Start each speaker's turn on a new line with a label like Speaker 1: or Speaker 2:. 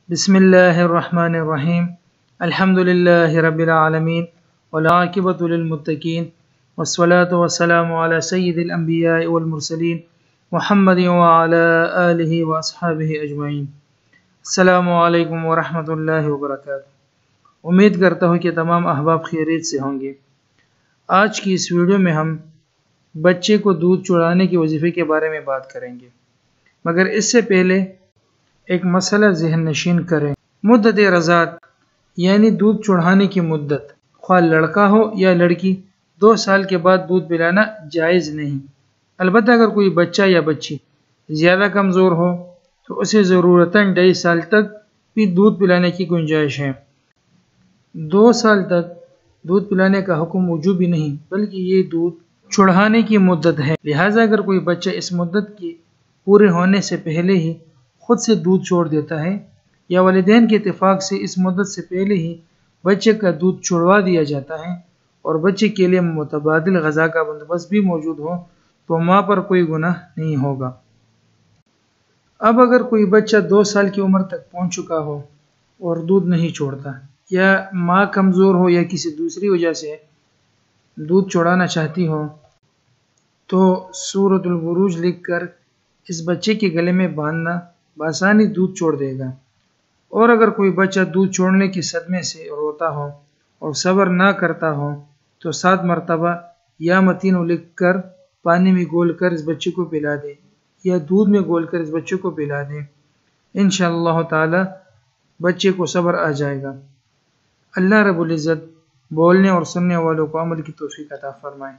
Speaker 1: بسم الله الرحمن الرحيم الحمد لله رب العالمين والعاقبة للمتقين والصلاة والسلام على سيد الأنبياء والمرسلين محمد وعلى آله وأصحابه أجمعين۔ السلام علیکم ورحمۃ اللہ وبرکاتہ۔ امید کرتا ہوں کہ تمام احباب خیریت سے ہوں گے۔ آج کی اس ویڈیو میں ہم بچے کو دودھ چڑھانے کے وظیفے کے بارے میں بات کریں گے، مگر اس سے پہلے ایک مسئلہ ذہن نشین کریں۔ مدت رضاعت یعنی دودھ چڑھانے کی مدت، خواہ لڑکا ہو یا لڑکی، 2 سال کے بعد دودھ پلانا جائز نہیں۔ البتہ اگر کوئی بچہ یا بچی زیادہ کمزور ہو تو اسے ضرورتاً 2.5 سال تک بھی دودھ پلانے کی گنجائش ہے۔ 2 سال تک دودھ پلانے کا حکم وجوبی نہیں، بلکہ یہ دودھ چڑھانے کی مدت ہے۔ لہٰذا اگر کوئی بچہ اس مدت کے پورے ہونے سے پہلے ہی خود سے دودھ چھوڑ دیتا ہے یا والدین کے اتفاق سے اس مدت سے پہلے ہی بچے کا دودھ چھڑوا دیا جاتا ہے اور بچے کے لیے متبادل غذا کا بندوبست بھی موجود ہو تو ماں پر کوئی گناہ نہیں ہوگا۔ اب اگر کوئی بچہ 2 سال کی عمر تک پہنچ چکا ہو اور دودھ نہیں چھوڑتا، یا ماں کمزور ہو یا کسی دوسری وجہ سے دودھ چھوڑانا چاہتی ہو، تو سورۃ البروج لکھ کر اس بچے کے گلے میں باندھنا بآسانی دودھ چھوڑ دے گا۔ اور اگر کوئی بچہ دودھ چھوڑنے کے صدمے سے روتا ہو اور صبر نہ کرتا ہو تو 7 مرتبہ یا متین لکھ کر پانی میں گول کر اس بچے کو پلا دے یا دودھ میں گول کر اس بچے کو پلا دے۔ انشاءاللہ تعالی بچے کو صبر آ جائے گا۔ اللہ رب العزت بولنے اور سننے والوں کو عمل کی توفیق عطا فرمائے۔